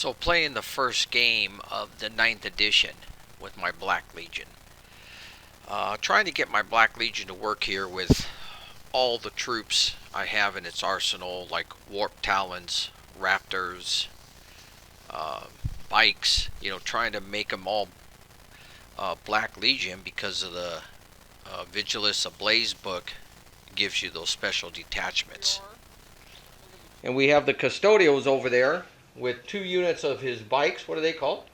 So playing the first game of the 9th edition with my Black Legion. Trying to get my Black Legion to work here with all the troops I have in its arsenal, like Warp Talons, Raptors, uh, Bikes, trying to make them all Black Legion because of the Vigilus Ablaze book gives you those special detachments. And we have the Custodials over there with 2 units of his bikes. What are they called?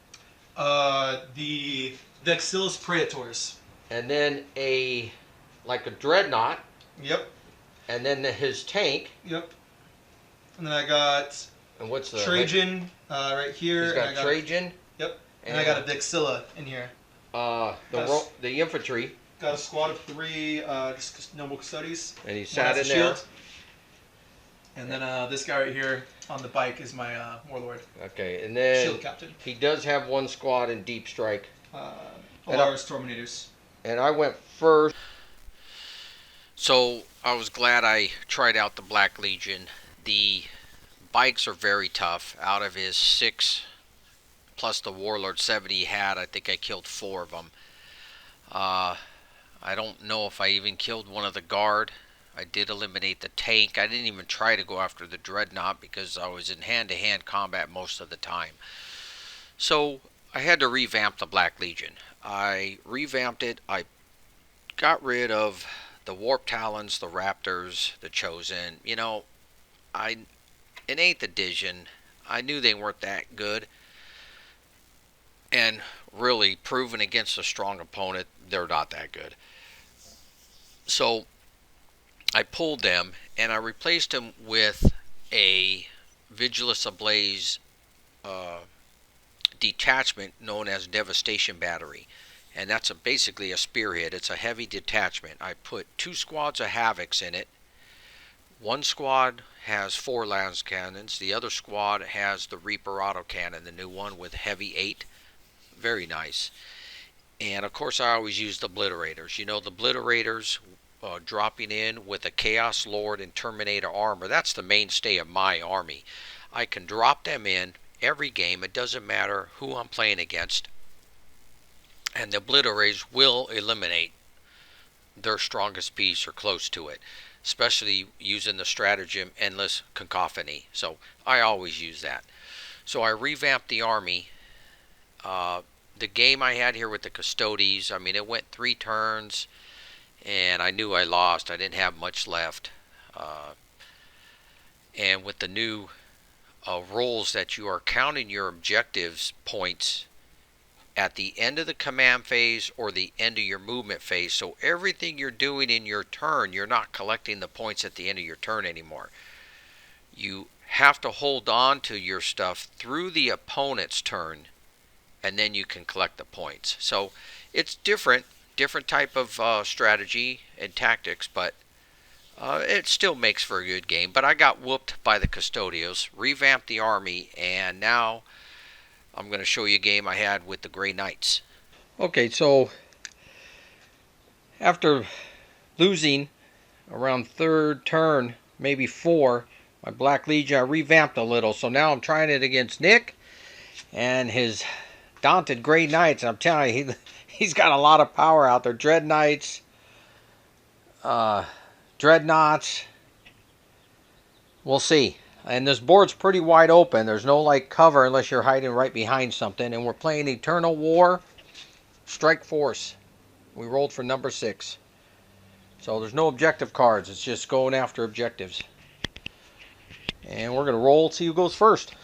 The Vexillus Praetors. And then like a dreadnought. Yep. And then his tank. Yep. And then I got Trajan right here. He's got Trajan. Yep. And I got a Vexilla in here. The infantry. Got a squad of 3 noble Custodes. And he sat in there. And then this guy right here on the bike is my warlord. Okay, and then shield captain. He does have 1 squad in deep strike. Polaris Terminators. And I went first. So I was glad I tried out the Black Legion. The bikes are very tough. Out of his 6 plus the warlord 7 he had, I think I killed 4 of them. I don't know if I even killed one of the guard. I did eliminate the tank. I didn't even try to go after the dreadnought because I was in hand-to-hand combat most of the time. So I had to revamp the Black Legion. I revamped it. I got rid of the Warp Talons, the Raptors, the Chosen. In 8th edition, I knew they weren't that good. And really, proven against a strong opponent, they're not that good. So I pulled them and I replaced them with a Vigilus Ablaze detachment known as Devastation Battery, and that's basically a spearhead. It's a heavy detachment. I put 2 squads of Havocs in it. 1 squad has 4 lance cannons. The other squad has the Reaper autocannon, the new one with heavy 8. Very nice. And of course I always use the Obliterators. The Obliterators dropping in with a Chaos Lord and Terminator armor. That's the mainstay of my army. I can drop them in every game. It doesn't matter who I'm playing against. And the Obliterators will eliminate their strongest piece or close to it. Especially using the stratagem Endless Cacophony. So I always use that. So I revamped the army. The game I had here with the Custodes, it went 3 turns. And I knew I lost. I didn't have much left. And with the new rules that you are counting your objectives points at the end of the command phase or the end of your movement phase. So everything you're doing in your turn, you're not collecting the points at the end of your turn anymore. You have to hold on to your stuff through the opponent's turn, and then you can collect the points. So it's different type of strategy and tactics, but it still makes for a good game. But I got whooped by the Custodials, revamped the army, and now I'm going to show you a game I had with the Grey Knights. Okay, so after losing around 3rd turn, maybe 4, my Black Legion, I revamped a little. So now I'm trying it against Nick and his daunted Grey Knights. I'm telling you, he's got a lot of power out there. Dreadnoughts. We'll see. And this board's pretty wide open. There's no cover unless you're hiding right behind something. And we're playing Eternal War Strike Force. We rolled for number 6. So there's no objective cards. It's just going after objectives. And we're going to roll, see who goes first.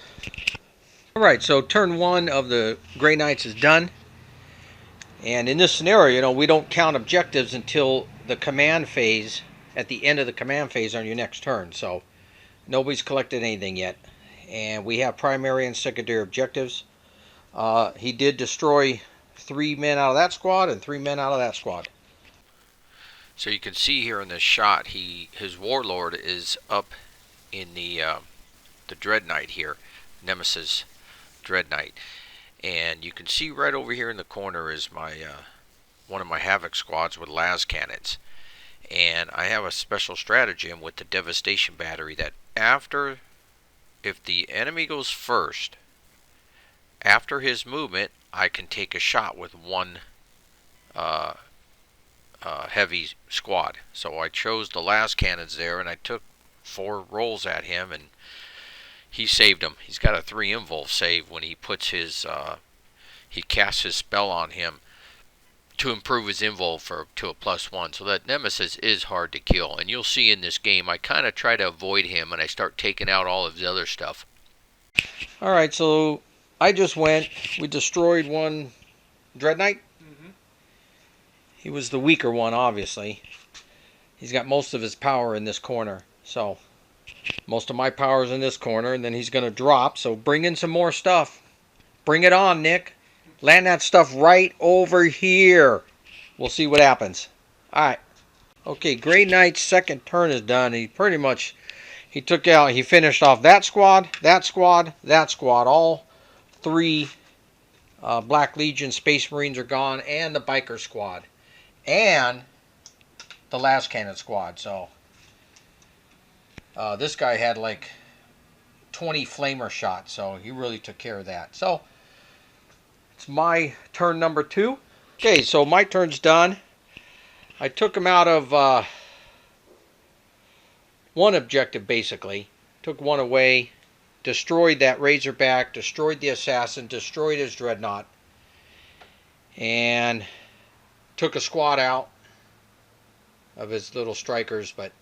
Alright, so turn 1 of the Grey Knights is done. And in this scenario, we don't count objectives until the command phase, at the end of the command phase on your next turn. So nobody's collected anything yet. And we have primary and secondary objectives. He did destroy 3 men out of that squad and 3 men out of that squad. So you can see here in this shot, his warlord is up in the Dread Knight here, Nemesis Dread Knight. And you can see right over here in the corner is my one of my Havoc squads with las cannons. And I have a special stratagem with the Devastation Battery that if the enemy goes first, after his movement, I can take a shot with one heavy squad. So I chose the last cannons there, and I took 4 rolls at him, and he saved him. He's got a 3 invuln save when he puts his he casts his spell on him to improve his invuln to a +1. So that nemesis is hard to kill, and you'll see in this game I kind of try to avoid him, and I start taking out all of his other stuff. All right, so I just went. We destroyed one Dread Knight. He was the weaker one, obviously. He's got most of his power in this corner. So, most of my power is in this corner, and then he's going to drop. So, bring in some more stuff. Bring it on, Nick. Land that stuff right over here. We'll see what happens. Alright. Okay, Grey Knight's second turn is done. He pretty much, he finished off that squad, that squad, that squad. All 3 Black Legion Space Marines are gone, and the Biker squad. And the last cannon squad. So this guy had like 20 flamer shots, so he really took care of that. So it's my turn number 2. Okay, so my turn's done. I took him out of one objective, basically. Took one away, destroyed that Razorback, destroyed the Assassin, destroyed his Dreadnought, and took a squad out of his little strikers, but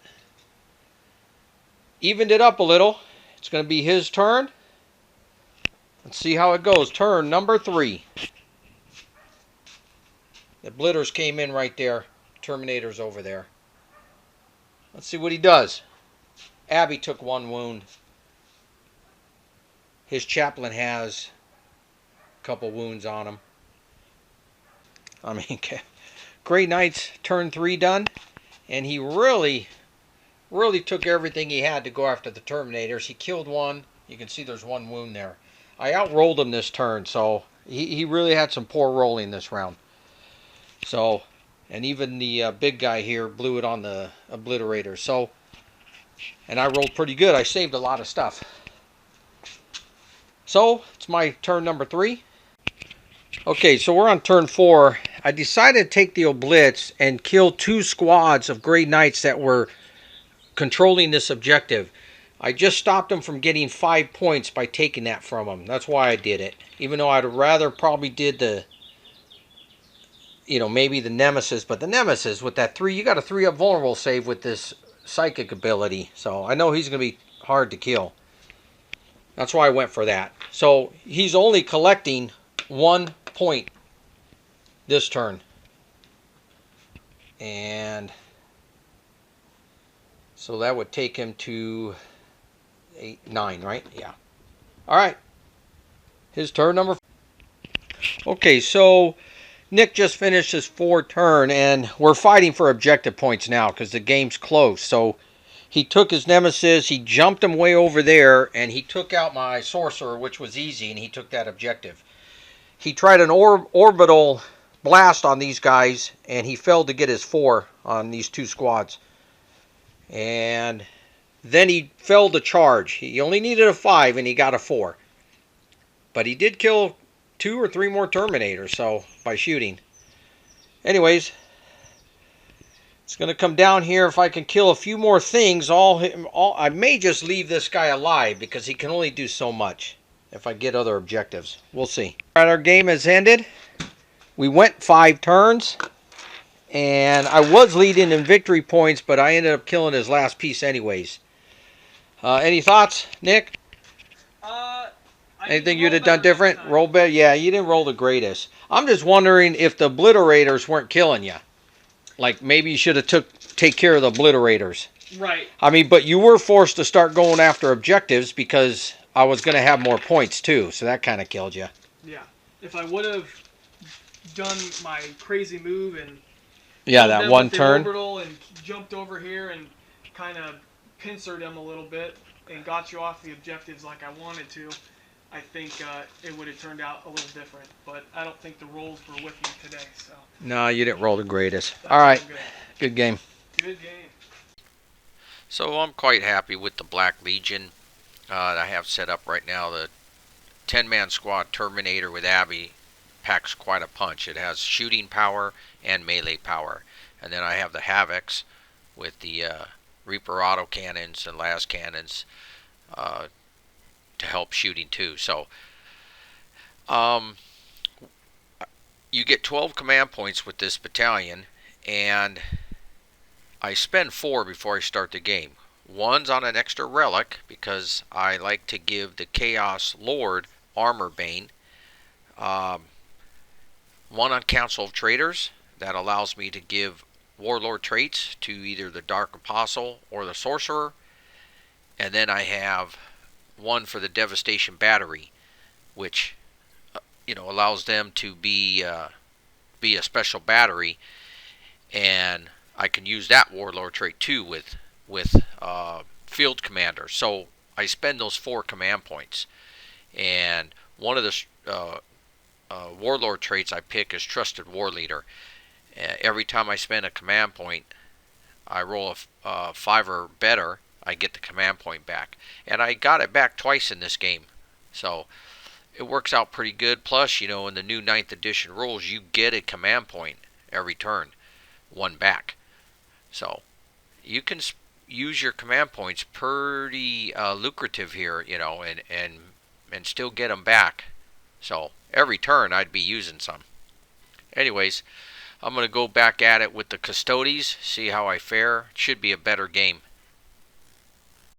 evened it up a little. It's going to be his turn. Let's see how it goes. Turn number 3. The Blitters came in right there. Terminator's over there. Let's see what he does. Abby took 1 wound. His chaplain has a couple wounds on him. I mean, Grey Knight's turn 3 done, and he really took everything he had to go after the Terminators. He killed one. You can see there's 1 wound there. I outrolled him this turn, so he really had some poor rolling this round. So, and even the big guy here blew it on the Obliterator. So, and I rolled pretty good. I saved a lot of stuff. So, it's my turn number 3. Okay, so we're on turn 4. I decided to take the Oblits and kill 2 squads of Grey Knights that were controlling this objective. I just stopped them from getting 5 points by taking that from them. That's why I did it. Even though I'd rather probably did the, maybe the Nemesis. But the Nemesis with that 3, you got a 3-up vulnerable save with this psychic ability. So I know he's going to be hard to kill. That's why I went for that. So he's only collecting 1 point this turn. And so that would take him to 8, 9, right? Yeah. All right. His turn number 4. Okay, so Nick just finished his 4 turn, and we're fighting for objective points now because the game's close. So he took his Nemesis, he jumped him way over there, and he took out my Sorcerer, which was easy, and he took that objective. He tried an orbital blast on these guys, and he failed to get his 4 on these 2 squads. And then he failed to charge. He only needed a 5, and he got a 4. But he did kill 2 or 3 more Terminators, so by shooting. Anyways, it's going to come down here. If I can kill a few more things, I may just leave this guy alive because he can only do so much if I get other objectives. We'll see. All right, our game has ended. We went 5 turns, and I was leading in victory points, but I ended up killing his last piece anyways. Any thoughts, Nick? Anything you'd have done different? Roll better? Yeah, you didn't roll the greatest. I'm just wondering if the Obliterators weren't killing you. Like, maybe you should have take care of the Obliterators. Right. I mean, but you were forced to start going after objectives because I was going to have more points too, so that kind of killed you. Yeah. If I would have done my crazy move and that one turn orbital and jumped over here and kind of pincered them a little bit and got you off the objectives like I wanted to, I think it would have turned out a little different. But I don't think the rolls were with me today. So. No, you didn't roll the greatest. All right. Good game. Good game. So I'm quite happy with the Black Legion. I have set up right now the 10-man squad Terminator with Abby packs quite a punch. It has shooting power and melee power. And then I have the Havocs with the Reaper autocannons and las cannons to help shooting too. So you get 12 command points with this battalion, and I spend 4 before I start the game. One's on an extra relic because I like to give the Chaos Lord Armor Bane. One on Council of Traders that allows me to give Warlord traits to either the Dark Apostle or the Sorcerer. And then I have one for the Devastation Battery, which allows them to be a special battery, and I can use that Warlord trait too with Field Commander. So I spend those 4 command points, and one of the Warlord traits I pick is Trusted War Leader. Every time I spend a command point, I roll a 5 or better, I get the command point back. And I got it back twice in this game. So it works out pretty good. Plus, in the new 9th edition rules, you get a command point every turn, 1 back. So you can use your command points pretty lucrative here, and still get them back. So every turn I'd be using some. Anyways, I'm going to go back at it with the Custodes, see how I fare. It should be a better game.